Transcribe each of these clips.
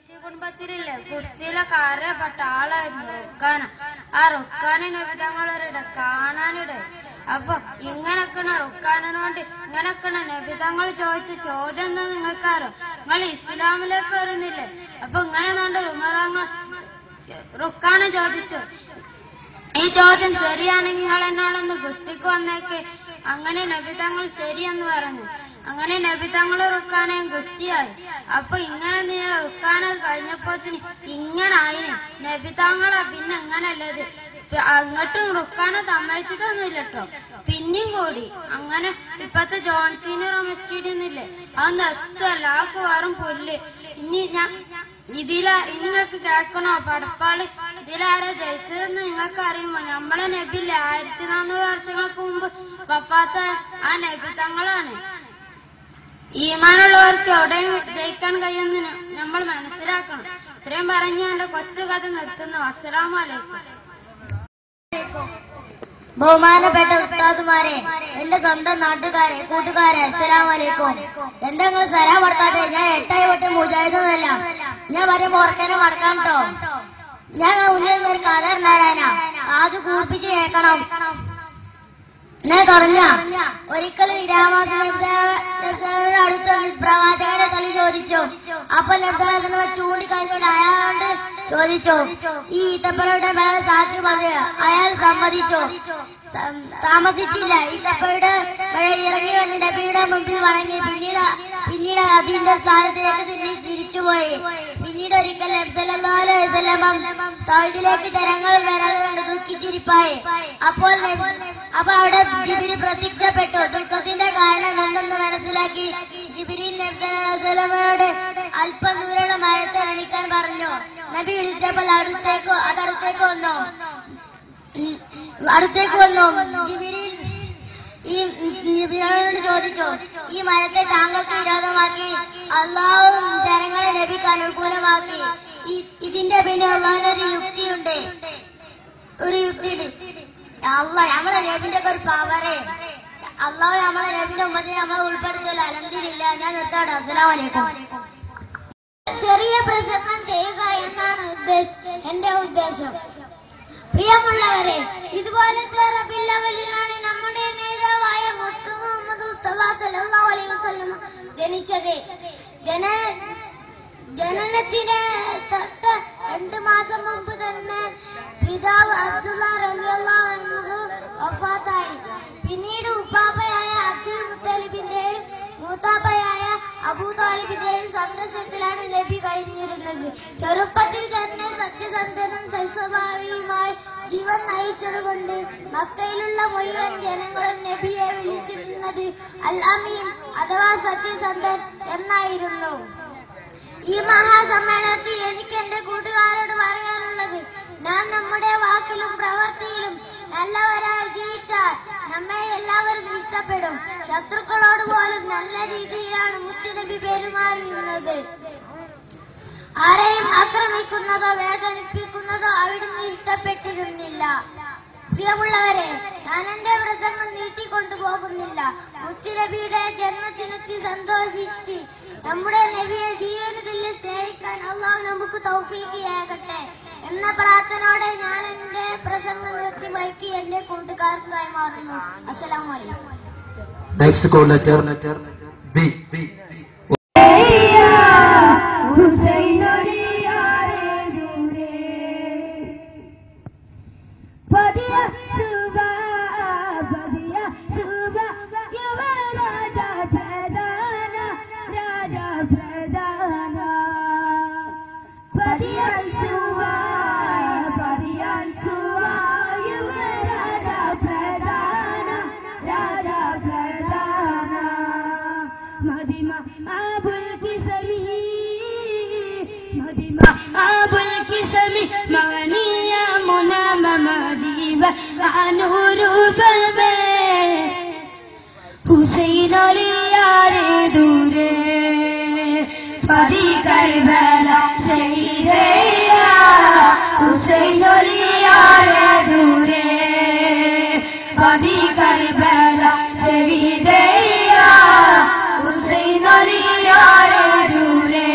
കുടുംബത്തിലില്ലേ കുസ്തിയിലെ കാരപ്പെട്ട ആളായിരുന്നു റുക്കാന. ആ റുക്കാനെ നബി തങ്ങളൊരിട കാണാനിടെ. അപ്പൊ ഇങ്ങനൊക്കെയാണ് റുക്കാനോണ്ട് ഇങ്ങനൊക്കെയാണ് നബി തങ്ങൾ ചോദിച്ച ചോദ്യം എന്ന് നിങ്ങൾക്കറിയോ? നിങ്ങൾ ഇസ്ലാമിലേക്ക് വരുന്നില്ലേ? അപ്പൊ ഇങ്ങനെ കണ്ട് റുക്കാന ചോദിച്ചു, ഈ ചോദ്യം ശരിയാണെങ്കിൽ നിങ്ങൾ എന്നോടൊന്ന് ഗുസ്തിക്ക് വന്നേക്ക്. അങ്ങനെ നബി തങ്ങൾ ശരിയെന്ന് പറഞ്ഞു. അങ്ങനെ നബി തങ്ങൾ റുക്കാനയും ഗുസ്തിയായി. അപ്പൊ ഇങ്ങനെ നീ റുക്കാന കഴിഞ്ഞപ്പോത്തിന് ഇങ്ങനെ ആയിന് നബി തങ്ങളെ. പിന്നെ എങ്ങനല്ലത് അങ്ങോട്ടും റുക്കാന സമ്മതിച്ചിട്ടൊന്നുമില്ല കേട്ടോ. പിന്നെയും കൂടി അങ്ങനെ ഇപ്പത്തെ ജോൺസീന് റോമസ്റ്റീഡിയൊന്നുമില്ലേ, അതൊന്നും എത്തല്ല, ആക്ക് വെറും പുല്ല്. ഇനി നിങ്ങൾക്ക് കേൾക്കണോ പടപ്പാള്? ഇതിലാരാ ജയിച്ചതെന്ന് നിങ്ങൾക്ക് അറിയുമോ? നമ്മളെ നബില്ലേ 1400 വർഷങ്ങൾക്ക് മുമ്പ് വഫാത്ത ആ നബി തങ്ങളാണ്. ഈമാനുള്ളവർക്ക് എവിടെയും ജയിക്കാൻ കഴിയുമെന്ന് നമ്മൾ മനസ്സിലാക്കണം. ഇത്രയും പറഞ്ഞ് എന്റെ കൊച്ചു കഥ നിർത്തുന്നു. അസ്സലാമു അലൈക്കും. ബഹുമാനപ്പെട്ട ഉസ്താദുമാരെ, എന്റെ സ്വന്തം നാട്ടുകാരെ, കൂട്ടുകാരെ, അസ്സലാമു അലൈക്കും. എന്താ നിങ്ങൾ സലാം കൊടുക്കാതെ? ഞാൻ 8 വട്ടം മുജാഹിദൊന്നുമല്ല. ഞാൻ പറയുമ്പോ ഓർക്കാനും മടക്കാം കേട്ടോ. ഞാൻ മുന്നിൽ ഒരു കഥ ഉണ്ടാരാനാ, അത് കൂർപ്പിച്ച് കേൾക്കണം. ഞാൻ പറഞ്ഞ ഒരിക്കലും അടുത്ത പ്രവാചകന്റെ കളി ചോദിച്ചു. അപ്പൊ നിർദ്ദേശം ചൂണ്ടിക്കാണിച്ചോണ്ട് അയാളോട് ചോദിച്ചു, ഈ ഈത്തപ്പഴയുടെ മേലെ സാക്ഷി പറഞ്ഞു. അയാൾ സമ്മതിച്ചു. താമസിച്ചില്ല, ഈത്തപ്പഴയുടെ മഴ ഇറങ്ങി വന്ന് നബിയുടെ മുമ്പിൽ വണങ്ങി. പിന്നീട് അതിന്റെ സ്ഥാനത്തേക്ക് തിരിച്ചുപോയി. പിന്നീട് ഒരിക്കൽ നബി സല്ലല്ലാഹു അലൈഹി വസല്ലം തൗഹീദിലേക്ക് ജനങ്ങൾ വരാതെ കണ്ട് ദുഃഖിച്ചിരിപ്പായി. അപ്പോൾ അവിടെ ജിബ്രീൽ പ്രത്യക്ഷപ്പെട്ടു. ദുഃഖത്തിന്റെ കാരണം എന്തെന്ന് മനസ്സിലാക്കി ജിബ്രീൽ നബി സല്ലല്ലാഹു അലൈഹി വസല്ലമയോട് അല്പം ദൂരെയുള്ള മരത്തെ വിളിക്കാൻ പറഞ്ഞു. നബി വിളിച്ചപ്പോൾ അടുത്തേക്ക് വന്നു. ജിബ്രീൽ ജിബ്രീലിനോട് ചോദിച്ചു, ഈ മരത്തെ താങ്കൾക്ക് വിരോധമാക്കി അള്ളാഹുവും ജനങ്ങളെ നബിക്ക് അനുകൂലമാക്കി. ഇതിന്റെ പിന്നെ അള്ളാഹിനൊരു യുക്തിയുണ്ട്. നമ്മളെ നബിന്റെ ഒക്കെ ഒരു പവറേ. അള്ളാഹു നമ്മളെ നബിന്റെ ഉമ്മത്തിനെ നമ്മളെ ഉൾപ്പെടുത്തില്ല. അൽഹംദുലില്ലാ. ഞാൻ നിർത്താട്. അസ്സലാമു അലൈക്കും. ചെറിയ പ്രസംഗം ചെയ്യുക എന്നാണ് എന്റെ ഉദ്ദേശം. പ്രിയമുള്ളവരെ, ഇതുപോലത്തെ റബീഉൽ അവ്വലിലാണ് നമ്മുടെ നേതാവായ മുത്ത് മുഹമ്മദ് മുസ്തഫ സല്ലല്ലാഹു അലൈഹി വസല്ലം ജനിച്ചത്. ജനനത്തിന് തൊട്ട് 2 മാസം മുമ്പ് തന്നെ പിതാവ് അബ്ദുള്ള റളിയല്ലാഹു അൻഹു വഫാത്തായി. പിന്നീട് ഉപ്പാപ്പയായ അബ്ദുൽ മുത്തലിബിന്റെയും മൂത്താപ്പയായ അബൂ താലിബിന്റെയും സംരക്ഷണത്തിലാണ് നബി കഴിഞ്ഞിരുന്നത്. ചെറുപ്പത്തിൽ തന്നെ സത്യസന്ധനും സൽസ്വഭാവിയുമായി ജീവൻ നയിച്ചതുകൊണ്ട് മക്കയിലുള്ള മുഴുവൻ ജനങ്ങളും നബിയെ വിളിച്ചിരുന്നത് അൽ അമീൻ അഥവാ സത്യസന്ധൻ എന്നായിരുന്നു. ഈ മഹാസമ്മേളനത്തിൽ എനിക്ക് എന്റെ കൂട്ടുകാരോട് പറയാനുള്ളത്, നാം നമ്മുടെ വാക്കിലും പ്രവൃത്തിയിലും നല്ലവരായി ജീവിച്ചാൽ നമ്മെ എല്ലാവരും ഇഷ്ടപ്പെടും. ശത്രുക്കളോട് പോലും നല്ല രീതിയിലാണ് മുത്തുനബി പെരുമാറുന്നത്. ആരെയും ആക്രമിക്കുന്നതോ വേദനിപ്പിക്കുന്നതോ അവിടുന്ന് ഇഷ്ടപ്പെട്ടിരുന്നില്ല. പ്രിയമുള്ളവരെ, ഞാൻ എന്റെ പ്രസംഗം നീട്ടിക്കൊണ്ടുപോകുന്നില്ല. മുത്തുനബിയുടെ ജന്മദിനത്തിൽ സന്തോഷിച്ച് നമ്മുടെ നബിയെ ജീവനത്തിൽ സ്നേഹിക്കാൻ അള്ളാഹു നമുക്ക് തൗഫീഖിയാകട്ടെ എന്ന പ്രാർത്ഥനയോടെ ഞാൻ എന്റെ പ്രസംഗം നിർത്തി വൈകി എന്റെ കൂട്ടുകാർക്ക് കൈമാറുന്നു. അസ്സലാമു അലൈക്കും. Next call letter B. Hussain Ali यारे दूरे फदी करबला शहीदे हुसैन अली यारे दूरे फदी करबला शहीदे हुसैन अली यारे दूरे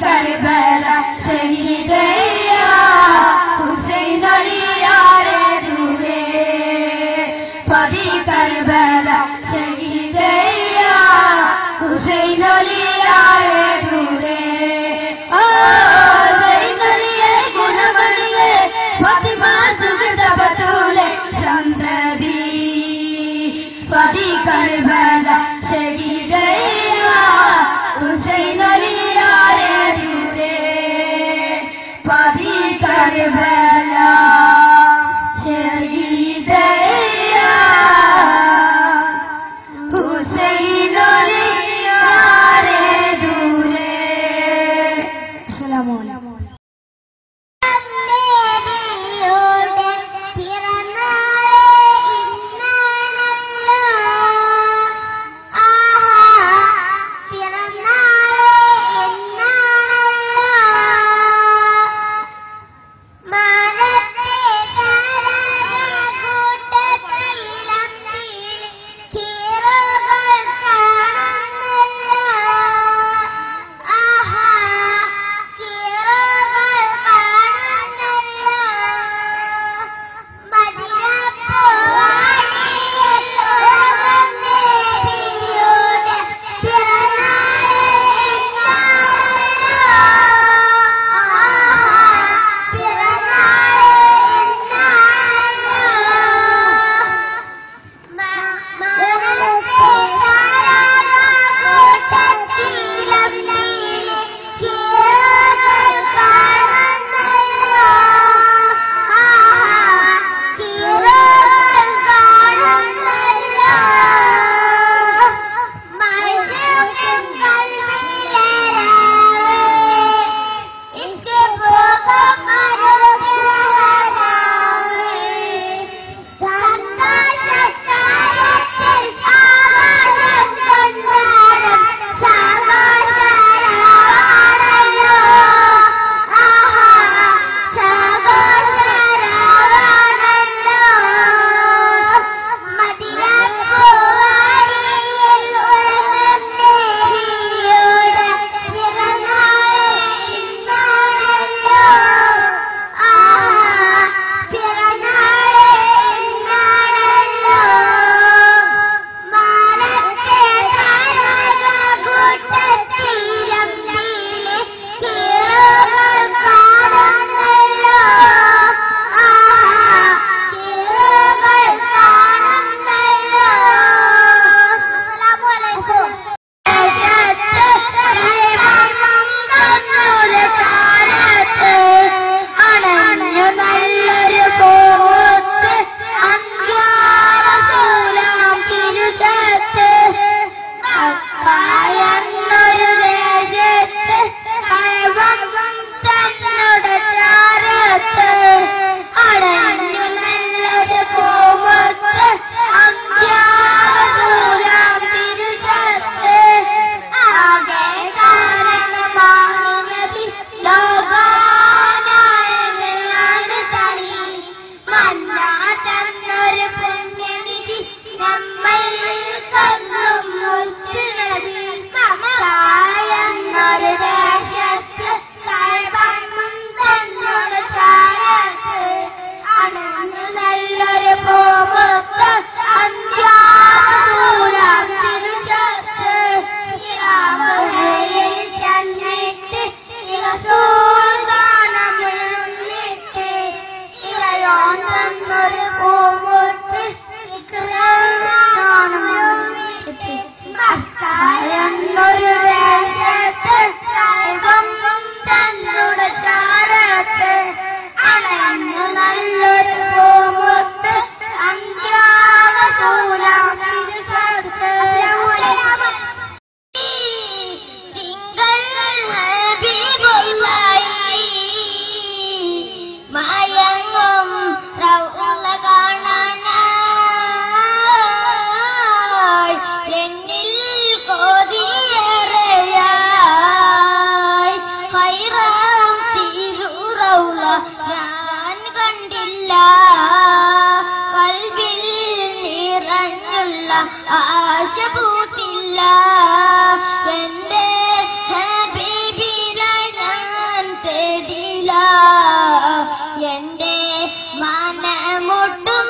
കർബല ശഹീദയ്യ ഹുസൈൻ അലിയാരെ ദൂരെ പതി കർബല ശഹീദയ്യ ഹുസൈൻ അലിയാരെ ദൂരെ സൈനലിയെ ഗുണമണിയെ ഫാത്തിമ സുഗത ബതൂലെ സന്തതി പതി കർബല ശഹീദയ്യ ഹുസൈൻ അലിയാരെ ദൂരെ പതി കർബല ശഹീദയ്യ ഹുസൈൻ അലിയാരെ ദൂരെ. അസ്സലാമു അലൈക്കും. ആശ പൂത്തില്ല എന്റെ ഹബീബിനായി മനമുട്ടും